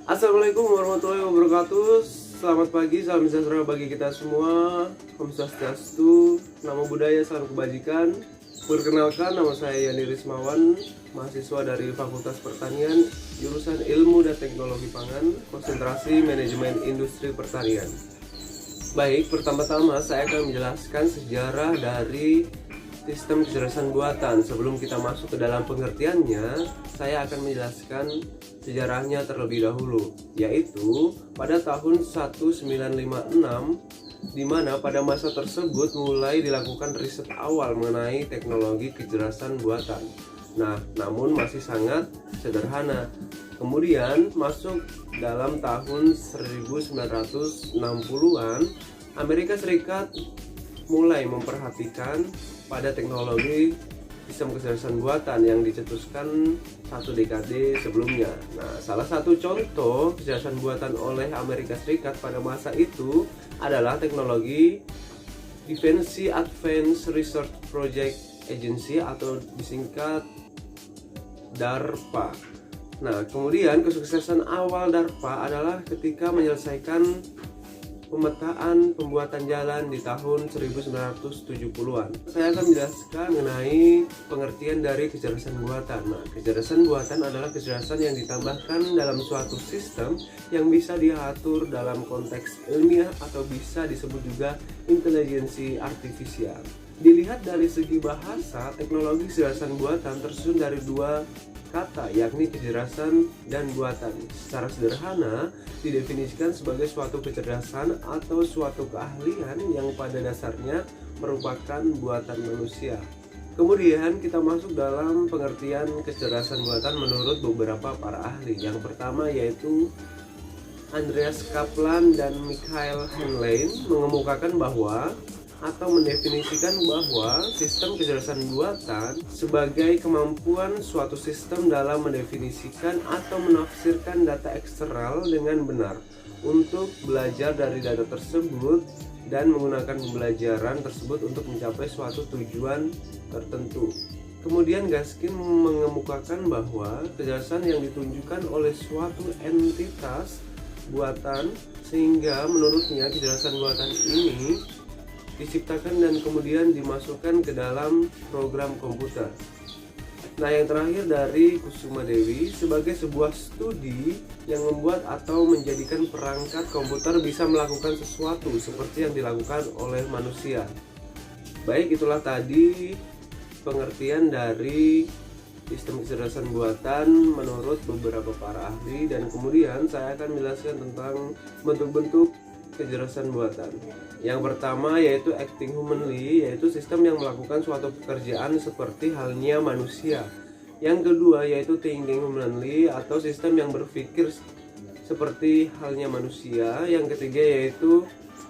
Assalamualaikum warahmatullahi wabarakatuh. Selamat pagi, salam sejahtera bagi kita semua. Om Swastiastu, namo buddhaya, salam kebajikan. Perkenalkan, nama saya Yani Rismawan, mahasiswa dari Fakultas Pertanian, jurusan Ilmu dan Teknologi Pangan, konsentrasi Manajemen Industri Pertanian. Baik, pertama-tama saya akan menjelaskan sejarah dari sistem kecerdasan buatan. Sebelum kita masuk ke dalam pengertiannya, saya akan menjelaskan sejarahnya terlebih dahulu, yaitu pada tahun 1956, di mana pada masa tersebut mulai dilakukan riset awal mengenai teknologi kecerdasan buatan. Nah, namun masih sangat sederhana. Kemudian masuk dalam tahun 1960-an, Amerika Serikat mulai memperhatikan pada teknologi sistem kecerdasan buatan yang dicetuskan satu dekade sebelumnya. Nah, salah satu contoh kecerdasan buatan oleh Amerika Serikat pada masa itu adalah teknologi Defense Advanced Research Project Agency atau disingkat DARPA. Nah, kemudian kesuksesan awal DARPA adalah ketika menyelesaikan pemetaan pembuatan jalan di tahun 1970-an. Saya akan menjelaskan mengenai pengertian dari kecerdasan buatan. Nah, kecerdasan buatan adalah kecerdasan yang ditambahkan dalam suatu sistem yang bisa diatur dalam konteks ilmiah atau bisa disebut juga intelijensi artifisial. Dilihat dari segi bahasa, teknologi kecerdasan buatan tersusun dari dua kata, yakni kecerdasan dan buatan. Secara sederhana didefinisikan sebagai suatu kecerdasan atau suatu keahlian yang pada dasarnya merupakan buatan manusia. Kemudian kita masuk dalam pengertian kecerdasan buatan menurut beberapa para ahli. Yang pertama yaitu Andreas Kaplan dan Michael Henlein mengemukakan bahwa atau mendefinisikan bahwa sistem kecerdasan buatan sebagai kemampuan suatu sistem dalam mendefinisikan atau menafsirkan data eksternal dengan benar untuk belajar dari data tersebut dan menggunakan pembelajaran tersebut untuk mencapai suatu tujuan tertentu. Kemudian Gaskin mengemukakan bahwa kecerdasan yang ditunjukkan oleh suatu entitas buatan, sehingga menurutnya kecerdasan buatan ini diciptakan dan kemudian dimasukkan ke dalam program komputer. Nah, yang terakhir dari Kusuma Dewi, sebagai sebuah studi yang membuat atau menjadikan perangkat komputer bisa melakukan sesuatu seperti yang dilakukan oleh manusia. Baik, itulah tadi pengertian dari sistem kecerdasan buatan menurut beberapa para ahli, dan kemudian saya akan menjelaskan tentang bentuk-bentuk kecerdasan buatan. Yang pertama yaitu acting humanly, yaitu sistem yang melakukan suatu pekerjaan seperti halnya manusia. Yang kedua yaitu thinking humanly, atau sistem yang berpikir seperti halnya manusia. Yang ketiga yaitu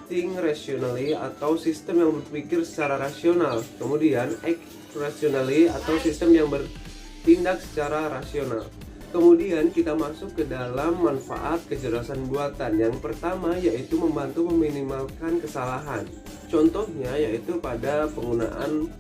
think rationally, atau sistem yang berpikir secara rasional. Kemudian act rationally, atau sistem yang bertindak secara rasional. Kemudian kita masuk ke dalam manfaat kecerdasan buatan. Yang pertama yaitu membantu meminimalkan kesalahan. Contohnya yaitu pada penggunaan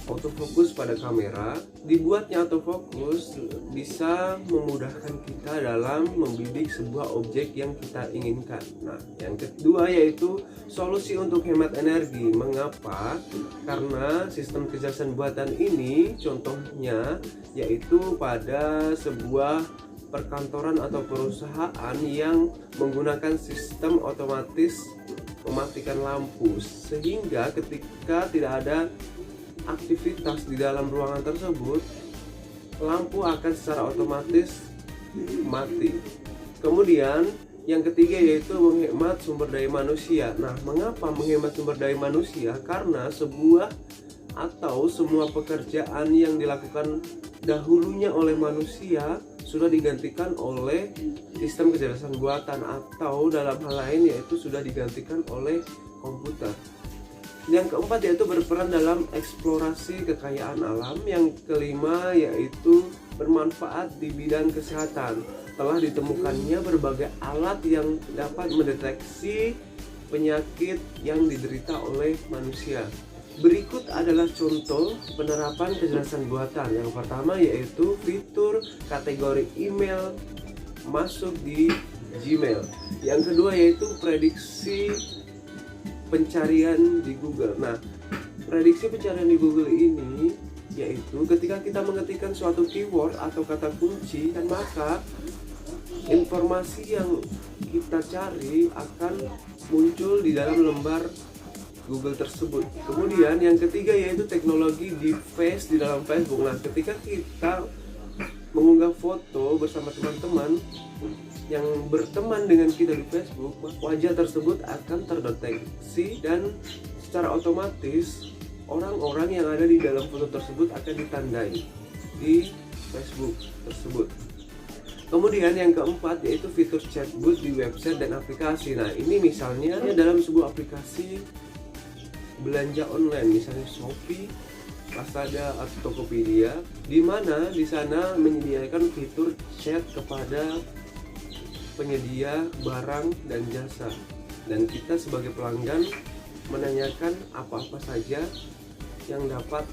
autofocus pada kamera. Dibuatnya autofocus bisa memudahkan kita dalam membidik sebuah objek yang kita inginkan. Nah, yang kedua yaitu solusi untuk hemat energi. Mengapa? Karena sistem kecerdasan buatan ini contohnya yaitu pada sebuah perkantoran atau perusahaan yang menggunakan sistem otomatis mematikan lampu, sehingga ketika tidak ada aktivitas di dalam ruangan tersebut, lampu akan secara otomatis mati. Kemudian yang ketiga yaitu menghemat sumber daya manusia. Nah, mengapa menghemat sumber daya manusia? Karena sebuah atau semua pekerjaan yang dilakukan dahulunya oleh manusia sudah digantikan oleh sistem kecerdasan buatan, atau dalam hal lain yaitu sudah digantikan oleh komputer. Yang keempat yaitu berperan dalam eksplorasi kekayaan alam. Yang kelima yaitu bermanfaat di bidang kesehatan. Telah ditemukannya berbagai alat yang dapat mendeteksi penyakit yang diderita oleh manusia. Berikut adalah contoh penerapan kecerdasan buatan. Yang pertama yaitu fitur kategori email masuk di Gmail. Yang kedua yaitu prediksi pencarian di Google. Nah, prediksi pencarian di Google ini yaitu ketika kita mengetikkan suatu keyword atau kata kunci, dan maka informasi yang kita cari akan muncul di dalam lembar Google tersebut. Kemudian yang ketiga yaitu teknologi deface di dalam Facebook. Nah, ketika kita mengunggah foto bersama teman-teman yang berteman dengan kita di Facebook, wajah tersebut akan terdeteksi dan secara otomatis orang-orang yang ada di dalam foto tersebut akan ditandai di Facebook tersebut. Kemudian yang keempat yaitu fitur chatbot di website dan aplikasi. Nah, ini misalnya dalam sebuah aplikasi belanja online, misalnya Shopee, Lazada atau Tokopedia, di mana di sana menyediakan fitur chat kepada penyedia barang dan jasa, dan kita sebagai pelanggan menanyakan apa-apa saja yang dapat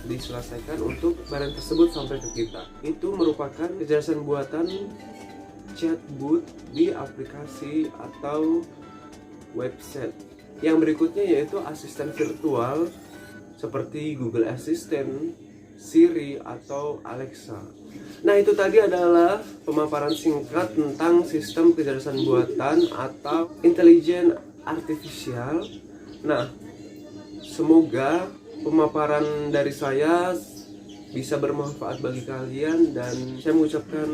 diselesaikan untuk barang tersebut sampai ke kita. Itu merupakan kecerdasan buatan chatbot di aplikasi atau website. Yang berikutnya yaitu asisten virtual seperti Google Assistant, Siri, atau Alexa. Nah, itu tadi adalah pemaparan singkat tentang sistem kecerdasan buatan atau intelligence artificial. Nah, semoga pemaparan dari saya bisa bermanfaat bagi kalian, dan saya mengucapkan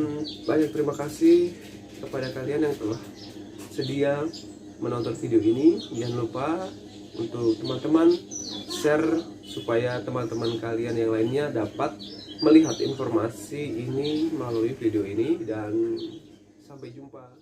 banyak terima kasih kepada kalian yang telah sedia menonton video ini. Jangan lupa untuk teman-teman share supaya teman-teman kalian yang lainnya dapat melihat informasi ini melalui video ini, dan sampai jumpa.